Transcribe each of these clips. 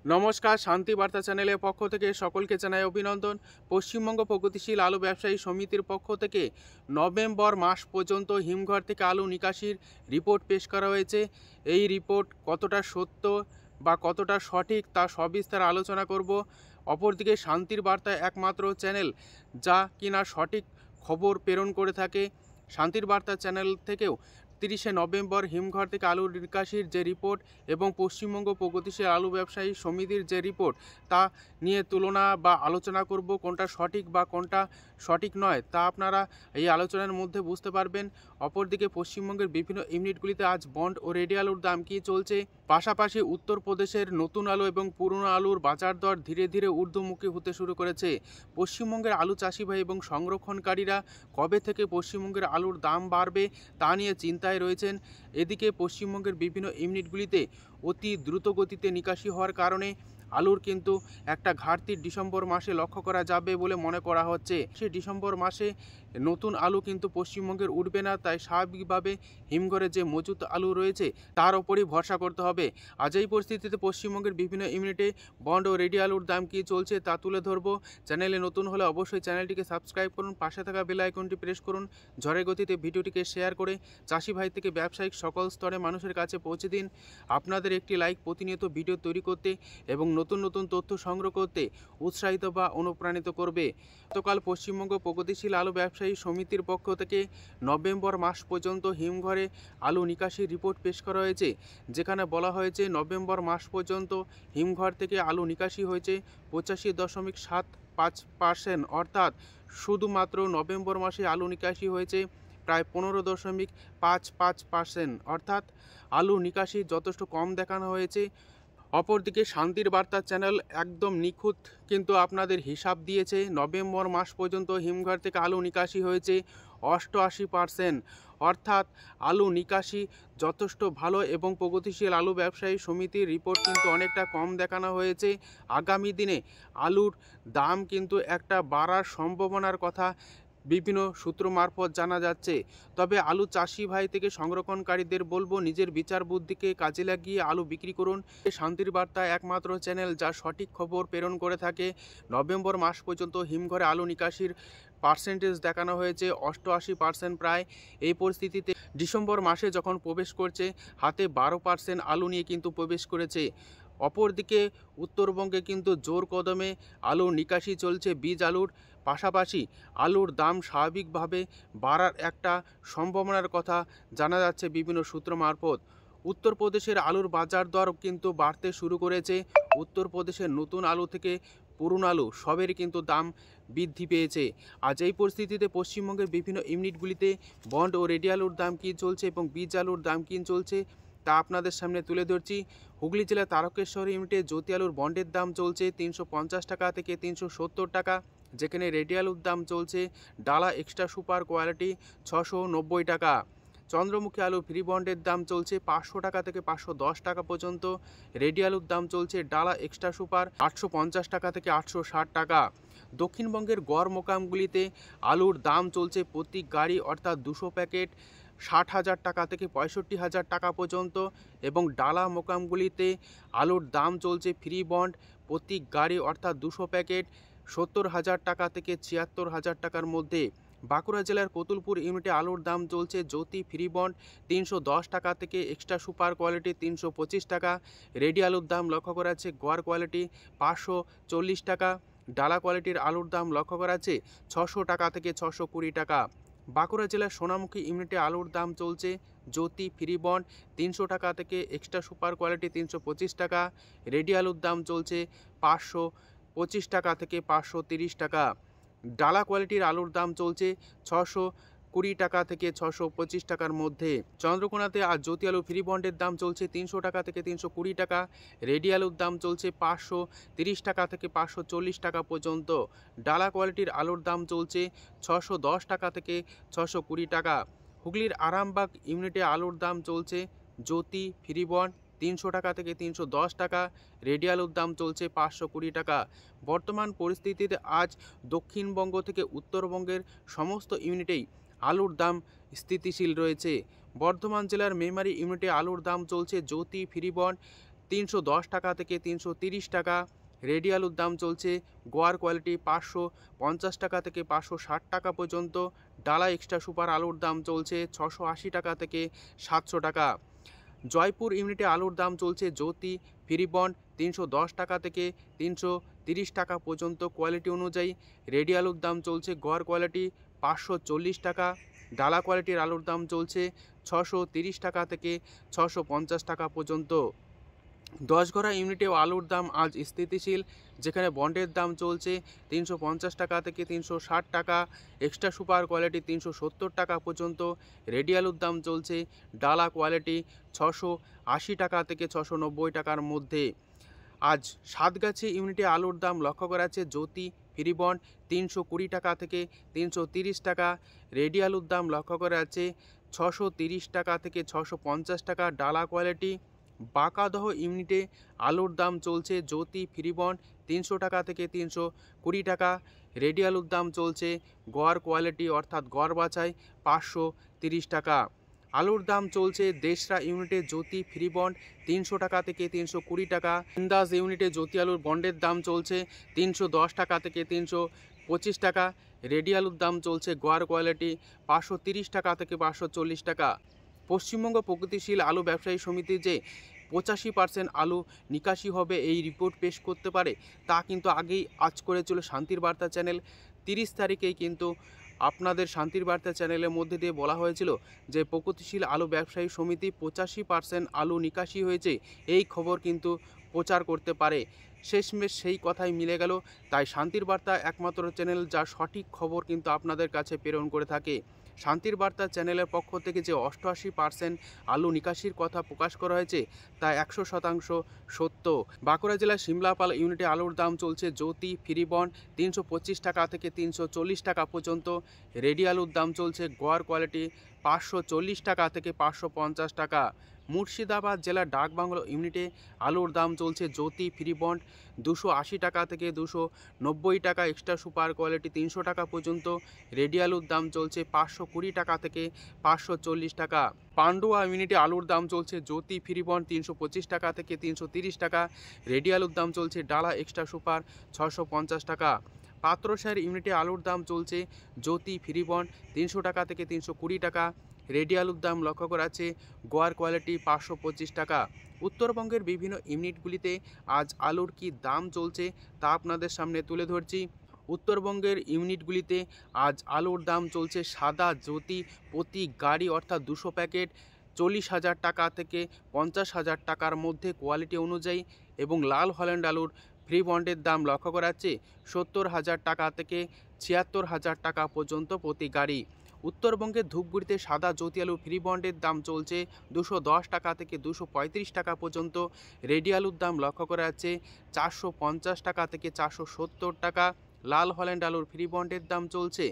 নমস্কার, শান্তি বার্তা চ্যানেলের পক্ষ থেকে সকলকে জানাই অভিনন্দন। পশ্চিমবঙ্গ প্রগতিশীল আলু ব্যবসায়ী সমিতির পক্ষ থেকে নভেম্বর মাস পর্যন্ত হিমঘর থেকে আলু নিকাশির রিপোর্ট পেশ করা হয়েছে। এই রিপোর্ট কতটা সত্য বা কতটা সঠিক তা সবিস্তার আলোচনা করব। অপরদিকে শান্তির বার্তা একমাত্র চ্যানেল যা কিনা সঠিক খবর প্রেরণ করে থাকে। শান্তির বার্তা চ্যানেল থেকেও 30শে নভেম্বর হিমঘর থেকে আলু নিকাশির যে রিপোর্ট এবং পশ্চিমবঙ্গ প্রগতিশীল আলু ব্যবসায়ী সমিতির যে রিপোর্ট তা নিয়ে তুলনা বা আলোচনা করব। কোনটা সঠিক বা কোনটা সঠিক নয় তা আপনারা এই আলোচনার মধ্যে বুঝতে পারবেন। অপরদিকে পশ্চিমবঙ্গের বিভিন্ন ইউনিটগুলিতে আজ বন্ড ও রেডি আলুর দাম কী চলছে, পাশাপাশি উত্তরপ্রদেশের নতুন আলু এবং পুরনো আলুর বাজার দর ধীরে ধীরে ঊর্ধ্বমুখী হতে শুরু করেছে। পশ্চিমবঙ্গের আলু চাষি ভাই এবং সংরক্ষণকারীরা কবে থেকে পশ্চিমবঙ্গের আলুর দাম বাড়বে তা নিয়ে চিন্তায় রয়েছেন। এদিকে পশ্চিমবঙ্গের বিভিন্ন ইউনিটগুলিতে অতি দ্রুত গতিতে নিকাশি হওয়ার কারণে আলুর কিন্তু একটা ঘাটতি ডিসেম্বর মাসে লক্ষ্য করা যাবে বলে মনে করা হচ্ছে। সে ডিসেম্বর মাসে নতুন আলু কিন্তু পশ্চিমবঙ্গের উঠবে না, তাই স্বাভাবিকভাবে হিমঘরে যে মজুত আলু রয়েছে তার ওপরই ভরসা করতে হবে। আজ এই পরিস্থিতিতে পশ্চিমবঙ্গের বিভিন্ন ইউনিটে বন্ড ও রেডি আলুর দাম কী চলছে তা তুলে ধরবো। চ্যানেলে নতুন হলে অবশ্যই চ্যানেলটিকে সাবস্ক্রাইব করুন, পাশে থাকা বেল আইকনটি প্রেস করুন, ঝড়ের গতিতে ভিডিওটিকে শেয়ার করে চাষি ভাই থেকে ব্যবসায়িক সকল স্তরে মানুষের কাছে পৌঁছে দিন। আপনাদের একটি লাইক প্রতিনিয়ত ভিডিও তৈরি করতে এবং নতুন নতুন তথ্য সংগ্রহ করতে উৎসাহিত বা অনুপ্রাণিত করবে। গতকাল পশ্চিমবঙ্গ প্রগতিশীল আলু ব্যবসায়ী সমিতির পক্ষ থেকে নভেম্বর মাস পর্যন্ত হিমঘরে আলু নিকাশির রিপোর্ট পেশ করা হয়েছে, যেখানে বলা হয়েছে নভেম্বর মাস পর্যন্ত হিমঘর থেকে আলু নিকাশি হয়েছে 85.75%, অর্থাৎ শুধুমাত্র নভেম্বর মাসে আলু নিকাশি হয়েছে প্রায় 15.55%, অর্থাৎ আলু নিকাশি যথেষ্ট কম দেখানো হয়েছে। অপরদিকে শান্তির বার্তা চ্যানেল একদম নিখুঁত কিন্তু আপনাদের হিসাব দিয়েছে। নভেম্বর মাস পর্যন্ত হিমঘর থেকে আলু নিকাশি হয়েছে 88%, অর্থাৎ আলু নিকাশি যথেষ্ট ভালো এবং প্রগতিশীল আলু ব্যবসায়ী সমিতির রিপোর্ট কিন্তু অনেকটা কম দেখানো হয়েছে। আগামী দিনে আলুর দাম কিন্তু একটা বাড়ার সম্ভাবনার কথা বিভিন্ন সূত্র মারফত জানা যাচ্ছে। তবে আলু চাষি ভাই থেকে সংরক্ষণকারীদের বলবো, নিজের বিচার বুদ্ধিকে কাজে লাগিয়ে আলু বিক্রি করুন। শান্তির বার্তা একমাত্র চ্যানেল যা সঠিক খবর প্রেরণ করে থাকে। নভেম্বর মাস পর্যন্ত হিমঘরে আলু নিকাশির পার্সেন্টেজ দেখানো হয়েছে 88% প্রায়। এই পরিস্থিতিতে ডিসেম্বর মাসে যখন প্রবেশ করছে হাতে 12% আলু নিয়ে কিন্তু প্রবেশ করেছে। অপরদিকে উত্তরবঙ্গে কিন্তু জোর কদমে আলু নিকাশি চলছে বীজ আলুর, পাশাপাশি আলুর দাম স্বাভাবিকভাবে বাড়ার একটা সম্ভাবনার কথা জানা যাচ্ছে বিভিন্ন সূত্র মারফত। উত্তরপ্রদেশের আলুর বাজার দর কিন্তু বাড়তে শুরু করেছে। উত্তরপ্রদেশের নতুন আলু থেকে পুরনো আলু সবেরই কিন্তু দাম বৃদ্ধি পেয়েছে। আজ এই পরিস্থিতিতে পশ্চিমবঙ্গের বিভিন্ন ইউনিটগুলিতে বন্ড ও রেডি আলুর দাম কী চলছে এবং বীজ আলুর দাম কী চলছে তা আপনাদের সামনে তুলে ধরছি। হুগলি জেলার তারকেশ্বর ইউনিটে জ্যোতি আলুর বন্ডের দাম চলছে 350 টাকা থেকে 370 টাকা, যেখানে রেডি আলুর দাম চলছে ডালা এক্সট্রা সুপার কোয়ালিটি 690 টাকা। চন্দ্রমুখী আলু ফ্রি বন্ডের দাম চলছে 500 টাকা থেকে 510 টাকা পর্যন্ত। রেডি আলুর দাম চলছে ডালা এক্সট্রা সুপার 850 টাকা থেকে 860 টাকা। দক্ষিণবঙ্গের গড় মোকামগুলিতে আলুর দাম চলছে প্রতি গাড়ি অর্থাৎ 200 প্যাকেট 60,000 টাকা থেকে 65,000 টাকা পর্যন্ত, এবং ডালা মোকামগুলিতে আলুর দাম চলছে ফ্রি বন্ড প্রতি গাড়ি অর্থাৎ 200 প্যাকেট 70,000 টাকা থেকে 76,000 টাকার মধ্যে। বাঁকুড়া জেলার কতুলপুর ইউনিটে আলুর দাম চলছে জ্যোতি ফ্রি বন্ড 310 টাকা থেকে এক্সট্রা সুপার কোয়ালিটি 325 টাকা। রেডি আলুর দাম লক্ষ্য করা যাচ্ছে গড় কোয়ালিটি 540 টাকা, ডালা কোয়ালিটির আলুর দাম লক্ষ্য করা যাচ্ছে 600 টাকা থেকে 620 টাকা। বাঁকুড়া জেলার সোনামুখী ইউনিটে আলুর দাম চলছে জ্যোতি ফ্রি বন্ড 300 টাকা থেকে এক্সট্রা সুপার কোয়ালিটি 325 টাকা। রেডি আলুর দাম চলছে 525 টাকা থেকে 530 টাকা। ডালা কোয়ালিটির আলুর দাম চলছে 620 টাকা থেকে 625 টাকার মধ্যে। চন্দ্রকোনাতে আজ জ্যোতি আলু ফ্রি বন্ডের দাম চলছে 300 টাকা থেকে 320 টাকা। রেডি আলুর দাম চলছে 530 টাকা থেকে 540 টাকা পর্যন্ত। ডালা কোয়ালিটির আলুর দাম চলছে 610 টাকা থেকে 620 টাকা। হুগলির আরামবাগ ইউনিটে আলুর দাম চলছে জ্যোতি ফ্রি বন্ড 300 টাকা থেকে 310 টাকা। রেডি আলুর দাম চলছে 520 টাকা। বর্তমান পরিস্থিতিতে আজ দক্ষিণবঙ্গ থেকে উত্তরবঙ্গের সমস্ত ইউনিটেই আলুর দাম স্থিতিশীল রয়েছে। বর্ধমান জেলার মেমারি ইউনিটে আলুর দাম চলছে জ্যোতি ফ্রি বন্ড 310 টাকা থেকে 330 টাকা। রেডি আলুর দাম চলছে গোয়ার কোয়ালিটি 550 টাকা থেকে 560 টাকা পর্যন্ত। ডালা এক্সট্রা সুপার আলুর দাম চলছে 680 টাকা থেকে 700 টাকা। জয়পুর ইউনিটে আলুর দাম চলছে জ্যোতি ফ্রি বন্ড 310 টাকা থেকে 330 টাকা পর্যন্ত কোয়ালিটি অনুযায়ী। রেডি আলুর দাম চলছে গড় কোয়ালিটি 540 টাকা। ডালা কোয়ালিটির আলুর দাম চলছে 630 টাকা থেকে 650 টাকা পর্যন্ত। 10 গড়া ইউনিটেও আলুর দাম আজ স্থিতিশীল, যেখানে বন্ডের দাম চলছে 350 টাকা থেকে 360 টাকা। এক্সট্রা সুপার কোয়ালিটি 370 টাকা পর্যন্ত। রেডি আলুর দাম চলছে ডালা কোয়ালিটি 680 টাকা থেকে 690 টাকার মধ্যে। আজ সাতগাছি ইউনিটে আলুর দাম লক্ষ্য করা যাচ্ছে জ্যোতি ফ্রি বন্ড 320 টাকা থেকে 330 টাকা। রেডি আলুর দাম লক্ষ্য করা যাচ্ছে 630 টাকা থেকে 650 টাকা। ডালা কোয়ালিটি বাঁকাদহ ইউনিটে আলুর দাম চলছে জ্যোতি ফ্রি বন্ড 300 টাকা থেকে 320 টাকা। রেডি আলুর দাম চলছে গড় কোয়ালিটি অর্থাৎ গড় বাছাই 530 টাকা। আলুর দাম চলছে দেশরা ইউনিটে জ্যোতি ফ্রি বন্ড 300 টাকা থেকে 320 টাকা। ইন্দাজ ইউনিটে জ্যোতি আলুর বন্ডের দাম চলছে 310 টাকা থেকে 325 টাকা। রেডি আলুর দাম চলছে গড় কোয়ালিটি 530 টাকা থেকে 540 টাকা। পশ্চিমবঙ্গ প্রগতিশীল আলু ব্যবসায়ী সমিতি যে 85% আলু নিকাশি হবে এই রিপোর্ট পেশ করতে পারে, তা কিন্তু আগেই আজ করেছিল শান্তির বার্তা চ্যানেল। 30 তারিখেই কিন্তু আপনাদের শান্তির বার্তা চ্যানেলের মধ্যে দিয়ে বলা হয়েছিল যে প্রগতিশীল আলু ব্যবসায়ী সমিতি 85% আলু নিকাশি হয়েছে, এই খবর কিন্তু প্রচার করতে পারে। শেষমেশ সেই কথাই মিলে গেল। তাই শান্তির বার্তা একমাত্র চ্যানেল যা সঠিক খবর কিন্তু আপনাদের কাছে প্রেরণ করে থাকে। শান্তির বার্তা চ্যানেলের পক্ষ থেকে যে 88% আলু নিকাশির কথা প্রকাশ করা হয়েছে তা 100% সত্য। বাঁকুড়া জেলার সিমলাপাল ইউনিটে আলুর দাম চলছে জ্যোতি ফ্রি বন্ড 325 টাকা থেকে 340 টাকা পর্যন্ত। রেডি আলুর দাম চলছে গড় কোয়ালিটি 540 টাকা থেকে 550 টাকা। মুর্শিদাবাদ জেলার ডাকবাংলো ইউনিটে আলুর দাম চলছে জ্যোতি ফ্রি বন্ড 280 টাকা থেকে 290 টাকা। এক্সট্রা সুপার কোয়ালিটি 300 টাকা পর্যন্ত। রেডি আলুর দাম চলছে 520 টাকা থেকে 540 টাকা। পান্ডুয়া ইউনিটে আলুর দাম চলছে জ্যোতি ফ্রি বন্ড 325 টাকা থেকে 330 টাকা। রেডি আলুর দাম চলছে ডালা এক্সট্রা সুপার 650 টাকা। পাত্রসার ইউনিটে আলুর দাম চলছে জ্যোতি ফ্রি বন্ড 300 টাকা থেকে 320 টাকা। রেডি আলুর দাম লক্ষ্য করা আছে গোয়ার কোয়ালিটি 525 টাকা। উত্তরবঙ্গের বিভিন্ন ইউনিটগুলিতে আজ আলুর কি দাম চলছে তা আপনাদের সামনে তুলে ধরছি। উত্তরবঙ্গের ইউনিটগুলিতে আজ আলুর দাম চলছে সাদা জ্যোতি প্রতি গাড়ি অর্থাৎ 200 প্যাকেট 40,000 টাকা থেকে 50,000 টাকার মধ্যে কোয়ালিটি অনুযায়ী, এবং লাল হল্যান্ড আলুর ফ্রি বন্ডের দাম লক্ষ্য করা যাচ্ছে 70,000 টাকা থেকে 76,000 টাকা পর্যন্ত প্রতি গাড়ি। উত্তরবঙ্গের ধূপগুড়িতে সাদা জ্যোতি আলু ফ্রি বন্ডের দাম চলছে 210 টাকা থেকে 235 টাকা পর্যন্ত। রেডি আলুর দাম লক্ষ্য করা যাচ্ছে 450 টাকা থেকে 470 টাকা। লাল হল্যান্ড আলুর ফ্রি বন্ডের দাম চলছে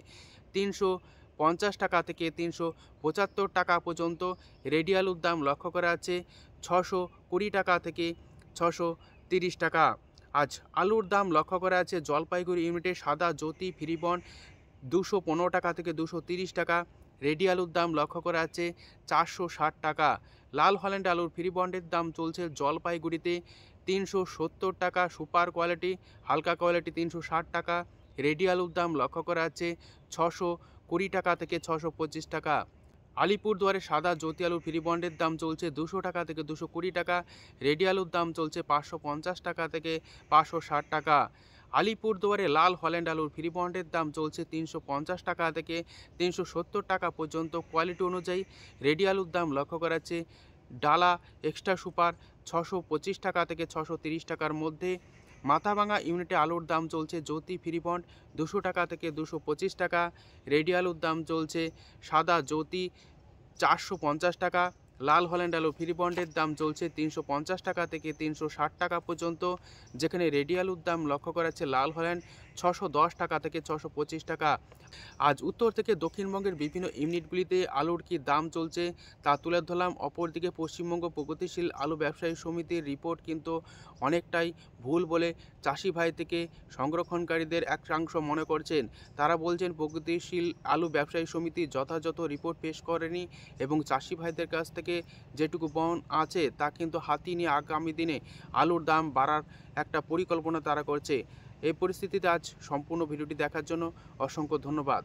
350 টাকা থেকে 375 টাকা পর্যন্ত। রেডি আলুর দাম লক্ষ্য করা যাচ্ছে 620 টাকা থেকে 630 টাকা। আজ আলুর দাম লক্ষ্য করা যাচ্ছে জলপাইগুড়ি ইউনিটে সাদা জ্যোতি ফ্রি বন্ড 215 টাকা থেকে 230 টাকা। রেডি আলুর দাম লক্ষ্য করা যাচ্ছে 460 টাকা। লাল হল্যান্ড আলুর ফ্রি বন্ডের দাম চলছে জলপাইগুড়িতে 370 টাকা। সুপার কোয়ালিটি হালকা কোয়ালিটি 360 টাকা। রেডি আলুর দাম লক্ষ্য করা যাচ্ছে 620 টাকা থেকে 625 টাকা। আলিপুরদুয়ারে সাদা জ্যোতি আলু ফ্রি বন্ডের দাম চলছে 200 টাকা থেকে 220 টাকা। রেডি আলুর দাম চলছে 550 টাকা থেকে 560 টাকা। আলিপুরদুয়ারে লাল হল্যান্ড আলুর ফ্রি বন্ডের দাম চলছে 350 টাকা থেকে 370 টাকা পর্যন্ত কোয়ালিটি অনুযায়ী। রেডি আলুর দাম লক্ষ্য করা যাচ্ছে ডালা এক্সট্রা সুপার 625 টাকা থেকে 630 টাকার মধ্যে। মাথাভাঙা ইউনিটে আলুর দাম চলছে জ্যোতি ফ্রি বন্ড 200 টাকা থেকে 225 টাকা। রেডি আলুর দাম চলছে সাদা জ্যোতি 450 টাকা। লাল হল্যান্ড আলু ফ্রি বন্ডের দাম চলছে 350 টাকা থেকে 360 টাকা পর্যন্ত, যেখানে রেডি আলুর দাম লক্ষ্য করা যাচ্ছে লাল হল্যান্ড 610 টাকা থেকে 625 টাকা। আজ উত্তর থেকে দক্ষিণবঙ্গের বিভিন্ন ইউনিটগুলিতে আলুর কী দাম চলছে তা তুলে ধরলাম। অপরদিকে পশ্চিমবঙ্গ প্রগতিশীল আলু ব্যবসায়ী সমিতির রিপোর্ট কিন্তু অনেকটাই ভুল বলে চাষি ভাই থেকে সংরক্ষণকারীদের একাংশ মনে করছেন। তারা বলছেন প্রগতিশীল আলু ব্যবসায়ী সমিতি যথাযথ রিপোর্ট পেশ করেনি এবং চাষি ভাইদের কাছ থেকে যেটুকু বহন আছে তা কিন্তু হাতিয়ে নিয়ে আগামী দিনে আলুর দাম বাড়ার একটা পরিকল্পনা তারা করছে। এই পরিস্থিতিতে আজ সম্পূর্ণ ভিডিওটি দেখার জন্য অসংখ্য ধন্যবাদ।